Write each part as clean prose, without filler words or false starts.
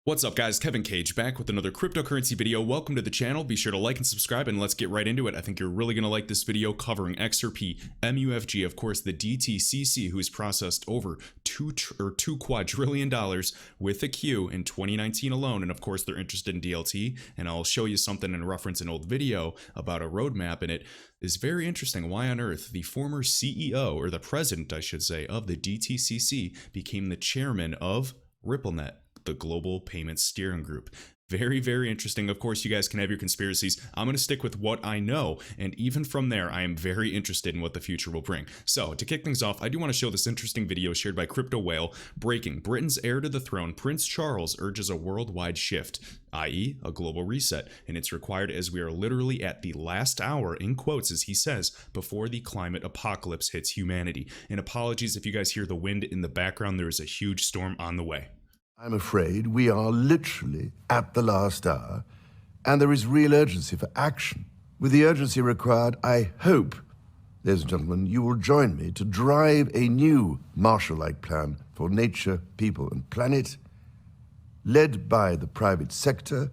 What's up guys, Kevin Cage back with another cryptocurrency video. Welcome to the channel. Be sure to like and subscribe and let's get right into it. I think you're really going to like this video covering XRP, MUFG, of course the DTCC, who's processed over $2 quadrillion with a Q in 2019 alone. And of course they're interested in DLT, and I'll show you something in reference an old video about a roadmap, and it is very interesting. Why on earth the former CEO, or the president I should say, of the DTCC became the chairman of RippleNet, the Global Payments Steering Group. Very, very interesting. Of course, you guys can have your conspiracies. I'm going to stick with what I know, and even from there, I am very interested in what the future will bring. So, to kick things off, I do want to show this interesting video shared by Crypto Whale. Breaking: Britain's heir to the throne, Prince Charles, urges a worldwide shift, i.e. a global reset, and it's required as we are literally at the last hour, in quotes as he says, before the climate apocalypse hits humanity. And apologies if you guys hear the wind in the background, there is a huge storm on the way. I'm afraid we are literally at the last hour, and there is real urgency for action. With the urgency required, I hope, ladies and gentlemen, you will join me to drive a new Marshall-like plan for nature, people, and planet, led by the private sector,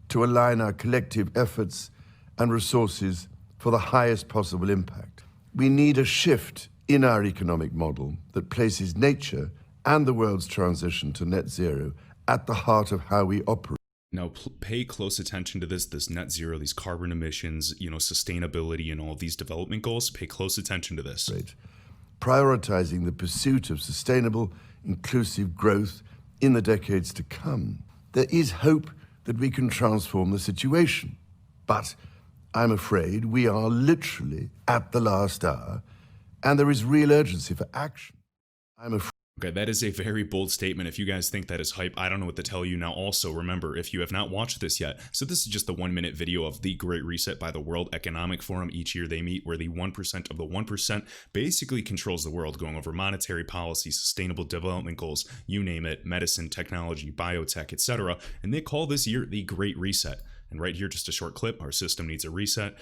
to align our collective efforts and resources for the highest possible impact. We need a shift in our economic model that places nature and the world's transition to net zero at the heart of how we operate. Now, pay close attention to this net zero, these carbon emissions, sustainability, and all of these development goals. Pay close attention to this. Prioritizing the pursuit of sustainable, inclusive growth in the decades to come. There is hope that we can transform the situation, but I'm afraid we are literally at the last hour, and there is real urgency for action. I'm afraid. Okay, that is a very bold statement. If you guys think that is hype, I don't know what to tell you. Now, also, remember, if you have not watched this yet, so this is just a 1-minute video of the Great Reset by the World Economic Forum. Each year they meet, where the 1% of the 1% basically controls the world, going over monetary policy, sustainable development goals, you name it, medicine, technology, biotech, etc. And they call this year the Great Reset. And right here, just a short clip, our system needs a reset.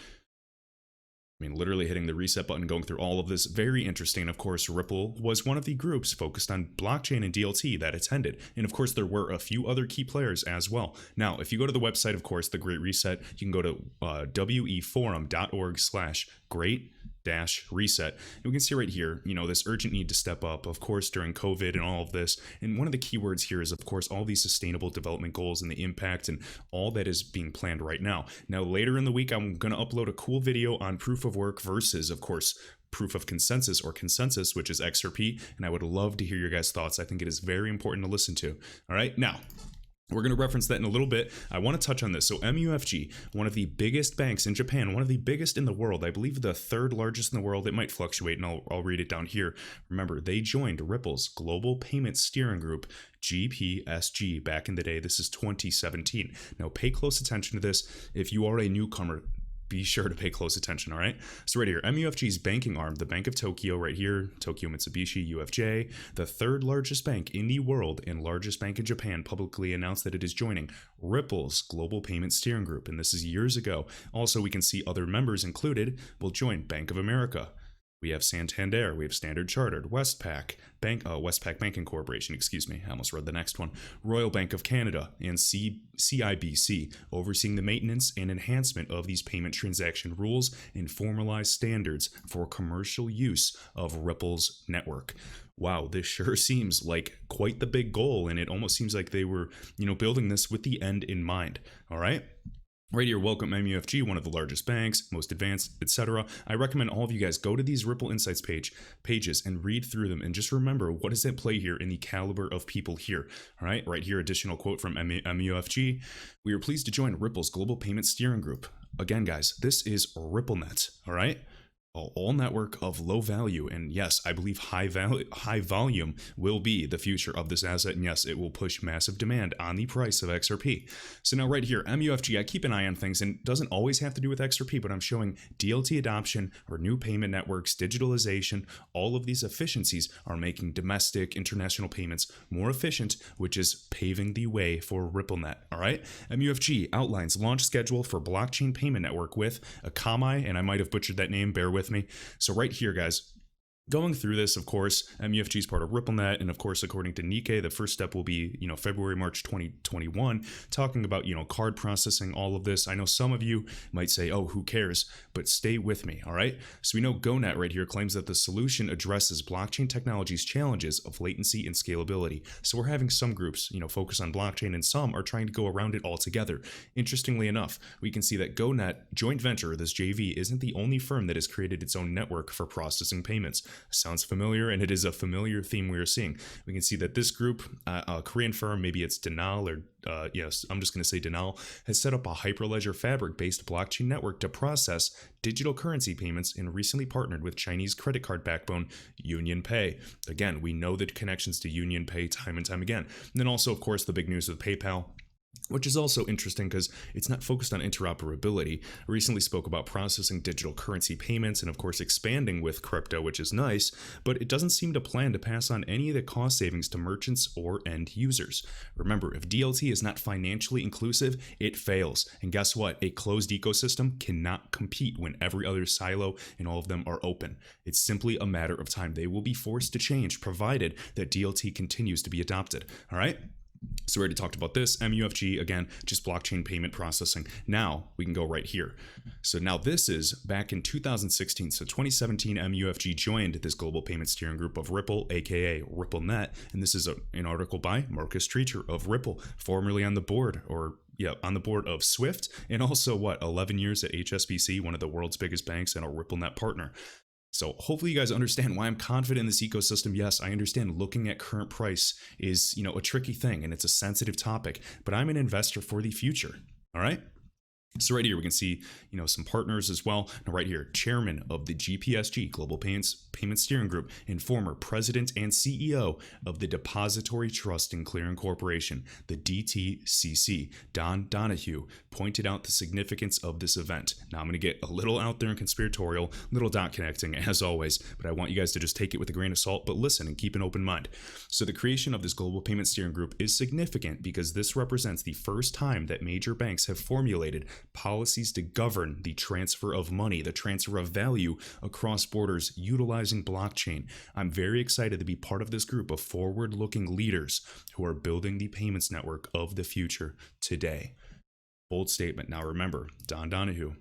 Literally hitting the reset button, going through all of this. Very interesting. Of course, Ripple was one of the groups focused on blockchain and DLT that attended. And of course, there were a few other key players as well. Now, if you go to the website, of course, the Great Reset, you can go to weforum.org/great-reset. And we can see right here, this urgent need to step up, of course, during COVID and all of this. And one of the key words here is, of course, all these sustainable development goals and the impact and all that is being planned right now. Now, later in the week, I'm going to upload a cool video on proof of work versus, of course, proof of consensus, or consensus, which is XRP. And I would love to hear your guys' thoughts. I think it is very important to listen to. All right, now, we're going to reference that in a little bit. I want to touch on this. So MUFG, one of the biggest banks in Japan, one of the biggest in the world, I believe the third largest in the world. It might fluctuate, and I'll read it down here. Remember, they joined Ripple's Global Payments Steering Group, GPSG, back in the day. This is 2017. Now, pay close attention to this. If you are a newcomer, be sure to pay close attention, all right? So right here, MUFG's banking arm, the Bank of Tokyo right here, Tokyo Mitsubishi UFJ, the third largest bank in the world and largest bank in Japan, publicly announced that it is joining Ripple's Global Payment Steering Group, and this is years ago. Also, we can see other members included will join Bank of America. We have Santander, we have Standard Chartered, Westpac Banking Corporation, excuse me, I almost read the next one, Royal Bank of Canada, and CIBC, overseeing the maintenance and enhancement of these payment transaction rules and formalized standards for commercial use of Ripple's network. Wow, this sure seems like quite the big goal, and it almost seems like they were, building this with the end in mind, all right? Right here, welcome MUFG, one of the largest banks, most advanced, etc. I recommend all of you guys go to these Ripple Insights pages and read through them, and just remember what is at play here in the caliber of people here. All right, right here, additional quote from MUFG. We are pleased to join Ripple's Global Payment Steering Group. Again, guys, this is RippleNet, all right? All network of low value, and yes, I believe high volume will be the future of this asset, and yes, it will push massive demand on the price of XRP. So now right here, MUFG, I keep an eye on things, and it doesn't always have to do with XRP, but I'm showing DLT adoption or new payment networks, digitalization. All of these efficiencies are making domestic, international payments more efficient, which is paving the way for RippleNet. All right, MUFG outlines launch schedule for blockchain payment network with Akamai, and I might have butchered that name, bear with me. So right here, guys, Going through this, of course, MUFG is part of RippleNet, and of course, according to Nikkei, the first step will be, February, March 2021, talking about, card processing, all of this. I know some of you might say, oh, who cares? But stay with me, all right? So we know GoNet right here claims that the solution addresses blockchain technology's challenges of latency and scalability. So we're having some groups, focus on blockchain, and some are trying to go around it altogether. Interestingly enough, we can see that GoNet joint venture, this JV, isn't the only firm that has created its own network for processing payments. Sounds familiar, and it is a familiar theme we are seeing. We can see that this group, a Korean firm, maybe it's Danal, or yes, I'm just going to say Danal, has set up a Hyperledger Fabric-based blockchain network to process digital currency payments and recently partnered with Chinese credit card backbone UnionPay. Again, we know the connections to UnionPay time and time again. And then also, of course, the big news with PayPal, which is also interesting because it's not focused on interoperability. I recently spoke about processing digital currency payments and, of course, expanding with crypto, which is nice, but it doesn't seem to plan to pass on any of the cost savings to merchants or end users. Remember, if DLT is not financially inclusive, it fails. And guess what? A closed ecosystem cannot compete when every other silo and all of them are open. It's simply a matter of time. They will be forced to change, provided that DLT continues to be adopted. All right? So we already talked about this. MUFG, again, just blockchain payment processing. Now we can go right here. So now this is back in 2016. So 2017, MUFG joined this global payment steering group of Ripple, aka RippleNet. And this is an article by Marcus Treacher of Ripple, formerly on the board, on the board of Swift, and also 11 years at HSBC, one of the world's biggest banks and a RippleNet partner. So hopefully you guys understand why I'm confident in this ecosystem. Yes, I understand looking at current price is, a tricky thing and it's a sensitive topic, but I'm an investor for the future. All right. So right here, we can see, some partners as well. Now right here, chairman of the GPSG, Global Payment Steering Group, and former president and CEO of the Depository Trust and Clearing Corporation, the DTCC, Don Donahue, pointed out the significance of this event. Now I'm going to get a little out there and conspiratorial, little dot connecting as always, but I want you guys to just take it with a grain of salt, but listen and keep an open mind. So the creation of this Global Payment Steering Group is significant because this represents the first time that major banks have formulated policies to govern the transfer of money, the transfer of value across borders utilizing blockchain. I'm very excited to be part of this group of forward-looking leaders who are building the payments network of the future today. Bold statement. Now remember, Don Donahue,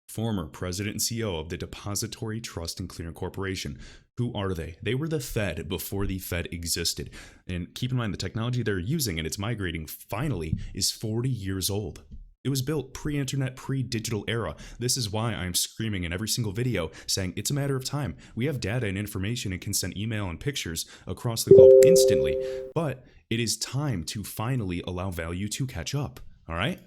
former president and CEO of the Depository Trust and Clearing Corporation. Who are they? They were the Fed before the Fed existed. And keep in mind, the technology they're using and it's migrating finally is 40 years old. It was built pre-internet, pre-digital era. This is why I'm screaming in every single video saying it's a matter of time. We have data and information and can send email and pictures across the globe instantly, but it is time to finally allow value to catch up. All right?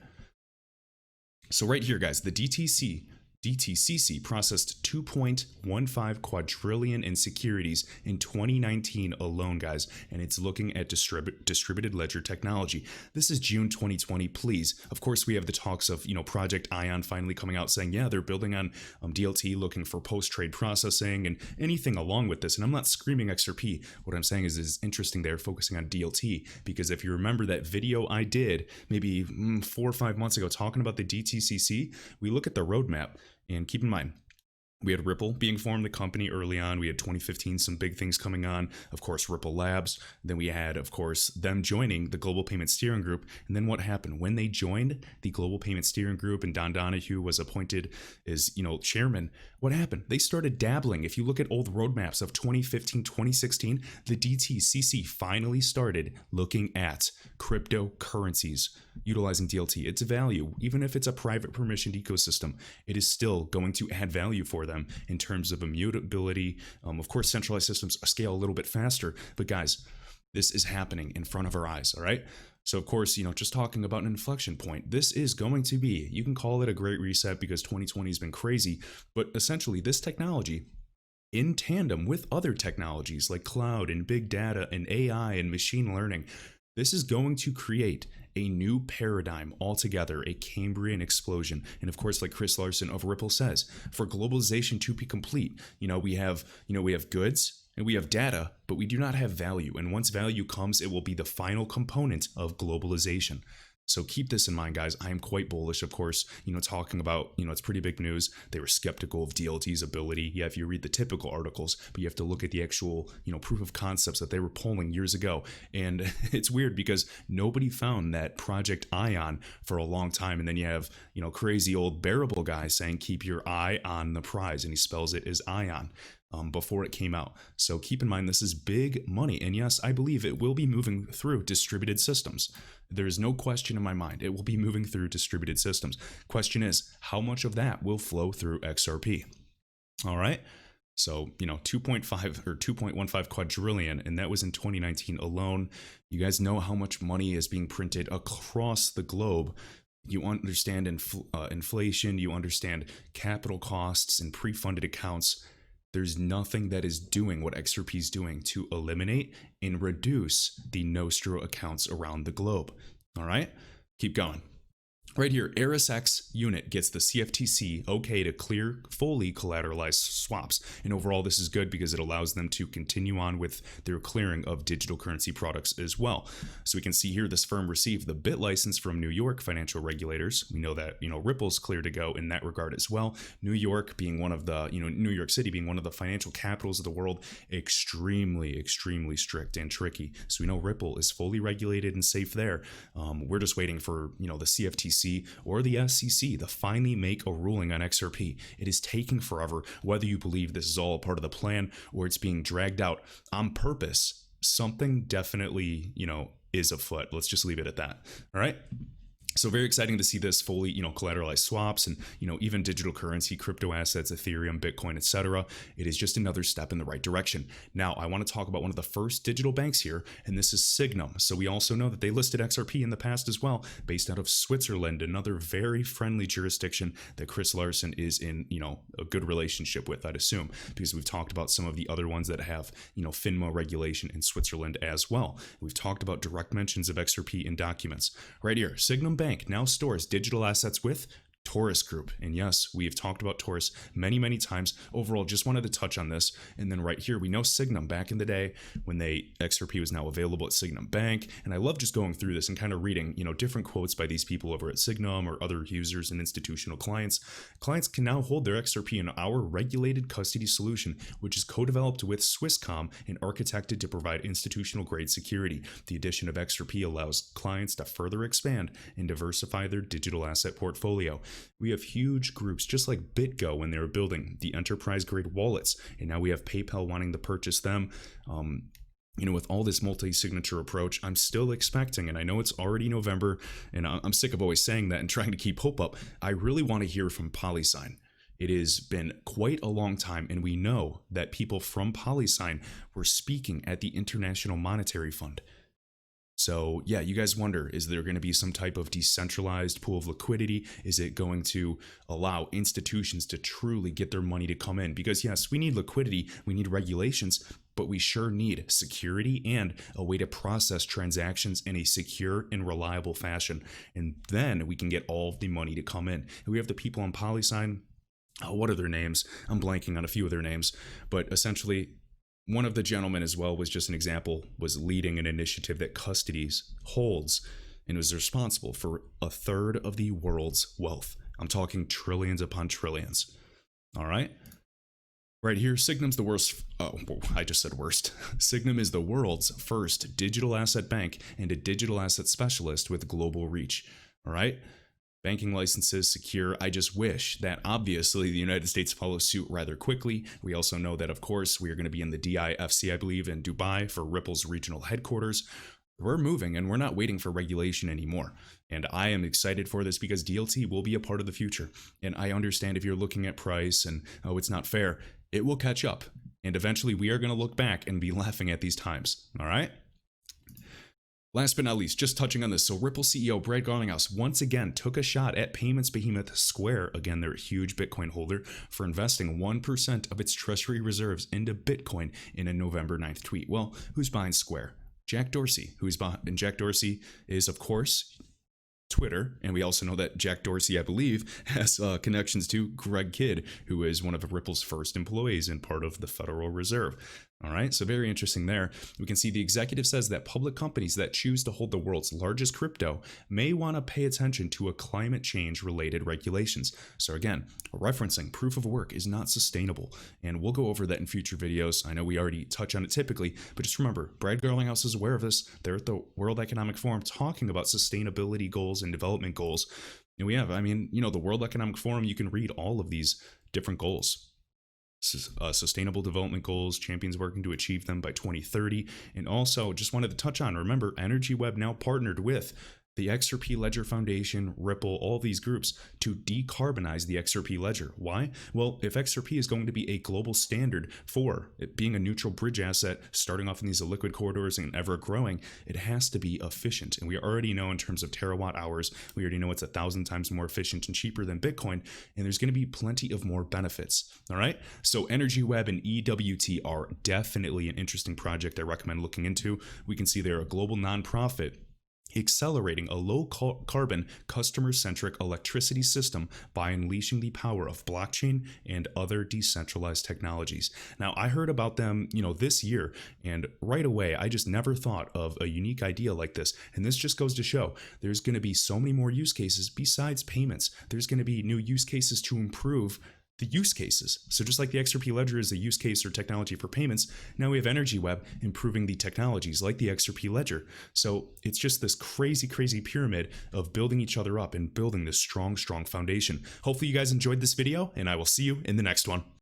So right here, guys, the DTCC processed 2.15 quadrillion in securities in 2019 alone, guys, and it's looking at distributed ledger technology. This is June 2020, please. Of course, we have the talks of, Project Ion finally coming out saying, yeah, they're building on DLT, looking for post-trade processing and anything along with this. And I'm not screaming XRP. What I'm saying is interesting they're focusing on DLT, because if you remember that video I did maybe 4 or 5 months ago talking about the DTCC, we look at the roadmap. And keep in mind, we had Ripple being formed, the company early on. We had 2015, some big things coming on. Of course, Ripple Labs. Then we had, of course, them joining the Global Payment Steering Group. And then what happened? When they joined the Global Payment Steering Group and Don Donahue was appointed as, chairman, what happened? They started dabbling. If you look at old roadmaps of 2015, 2016, the DTCC finally started looking at cryptocurrencies, utilizing DLT. Its value, even if it's a private permissioned ecosystem, it is still going to add value for them in terms of immutability. Of course, centralized systems scale a little bit faster, but guys, this is happening in front of our eyes, all right? So of course, just talking about an inflection point, this is going to be, you can call it a great reset because 2020 has been crazy, but essentially this technology, in tandem with other technologies like cloud and big data and AI and machine learning, this is going to create a new paradigm altogether, a Cambrian explosion. And of course, like Chris Larson of Ripple says, for globalization to be complete, we have goods and we have data, but we do not have value. And once value comes, it will be the final component of globalization. So keep this in mind, guys. I am quite bullish, of course, talking about, it's pretty big news. They were skeptical of DLT's ability. Yeah, if you read the typical articles, but you have to look at the actual, proof of concepts that they were polling years ago. And it's weird because nobody found that Project Ion for a long time. And then you have, crazy old bearable guy saying, keep your eye on the prize. And he spells it as Ion. Before it came out. So keep in mind, this is big money. And yes, I believe it will be moving through distributed systems. There is no question in my mind. It will be moving through distributed systems. Question is, how much of that will flow through XRP? All right. So, 2.5 or 2.15 quadrillion, and that was in 2019 alone. You guys know how much money is being printed across the globe. You understand inflation, you understand capital costs and pre-funded accounts. There's nothing that is doing what XRP is doing to eliminate and reduce the Nostro accounts around the globe. All right, keep going. Right here, ErisX unit gets the CFTC okay to clear fully collateralized swaps. And overall, this is good because it allows them to continue on with their clearing of digital currency products as well. So we can see here this firm received the BIT license from New York financial regulators. We know that, Ripple's clear to go in that regard as well. New York being one of the, New York City being one of the financial capitals of the world, extremely, extremely strict and tricky. So we know Ripple is fully regulated and safe there. We're just waiting for, the CFTC or the SEC to finally make a ruling on XRP. It is taking forever, whether you believe this is all a part of the plan or it's being dragged out on purpose. Something definitely, is afoot. Let's just leave it at that. All right. So very exciting to see this fully, collateralized swaps and, even digital currency, crypto assets, Ethereum, Bitcoin, etc. It is just another step in the right direction. Now, I want to talk about one of the first digital banks here, and this is Signum. So we also know that they listed XRP in the past as well, based out of Switzerland, another very friendly jurisdiction that Chris Larsen is in, a good relationship with, I'd assume, because we've talked about some of the other ones that have, FINMA regulation in Switzerland as well. We've talked about direct mentions of XRP in documents. Right here, Signum Bank now stores digital assets with Taurus Group. And yes, we have talked about Taurus many, many times. Overall, just wanted to touch on this. And then right here, we know Signum back in the day when XRP was now available at Signum Bank. And I love just going through this and kind of reading, different quotes by these people over at Signum or other users and institutional clients. Clients can now hold their XRP in our regulated custody solution, which is co-developed with Swisscom and architected to provide institutional grade security. The addition of XRP allows clients to further expand and diversify their digital asset portfolio. We have huge groups just like BitGo when they were building the enterprise grade wallets, and now we have PayPal wanting to purchase them. With all this multi-signature approach, I'm still expecting, and I know it's already November, and I'm sick of always saying that and trying to keep hope up. I really want to hear from PolySign. It has been quite a long time, and we know that people from PolySign were speaking at the International Monetary Fund. So yeah, you guys wonder, is there going to be some type of decentralized pool of liquidity? Is it going to allow institutions to truly get their money to come in? Because yes, we need liquidity, we need regulations, but we sure need security and a way to process transactions in a secure and reliable fashion. And then we can get all of the money to come in. And we have the people on PolySign. What are their names? I'm blanking on a few of their names, but essentially, one of the gentlemen as well was just an example, was leading an initiative that custodies, holds, and was responsible for a third of the world's wealth. I'm talking trillions upon trillions. All right. Right here, Signum's the worst. Oh, I just said worst. Signum is the world's first digital asset bank and a digital asset specialist with global reach. All right. Banking licenses secure. I just wish that obviously the United States follows suit rather quickly. We also know that, of course, we are going to be in the DIFC, I believe, in Dubai for Ripple's regional headquarters. We're moving and we're not waiting for regulation anymore. And I am excited for this because DLT will be a part of the future. And I understand if you're looking at price and, oh, it's not fair, it will catch up. And eventually we are going to look back and be laughing at these times. All right. Last but not least, just touching on this, so Ripple CEO Brad Garlinghouse once again took a shot at payments behemoth Square, again their huge Bitcoin holder, for investing 1% of its treasury reserves into Bitcoin in a November 9th tweet. Well, who's behind Square? Jack Dorsey, who's behind, and Jack Dorsey is, of course, Twitter, and we also know that Jack Dorsey, I believe, has connections to Greg Kidd, who is one of Ripple's first employees and part of the Federal Reserve. All right, so very interesting there. We can see the executive says that public companies that choose to hold the world's largest crypto may want to pay attention to a climate change related regulations. So again, referencing proof of work is not sustainable, and we'll go over that in future videos. I know we already touch on it typically, but just remember, Brad Garlinghouse is aware of this. They're at the World Economic Forum talking about sustainability goals and development goals. And we have, the World Economic Forum, you can read all of these different goals. Sustainable development goals, champions working to achieve them by 2030. And also just wanted to touch on, remember, Energy Web now partnered with the XRP Ledger Foundation, Ripple, all these groups to decarbonize the XRP ledger. Why? Well, if XRP is going to be a global standard for it being a neutral bridge asset, starting off in these liquid corridors and ever growing, it has to be efficient. And we already know in terms of terawatt hours, we already know it's 1,000 times more efficient and cheaper than Bitcoin. And there's going to be plenty of more benefits. All right. So Energy Web and EWT are definitely an interesting project I recommend looking into. We can see they're a global nonprofit accelerating a low-carbon, customer-centric electricity system by unleashing the power of blockchain and other decentralized technologies. Now, I heard about them, this year, and right away, I just never thought of a unique idea like this. And this just goes to show there's going to be so many more use cases besides payments. There's going to be new use cases to improve the use cases. So just like the XRP ledger is a use case or technology for payments, now we have Energy Web improving the technologies like the XRP ledger. So it's just this crazy, crazy pyramid of building each other up and building this strong, strong foundation. Hopefully you guys enjoyed this video, and I will see you in the next one.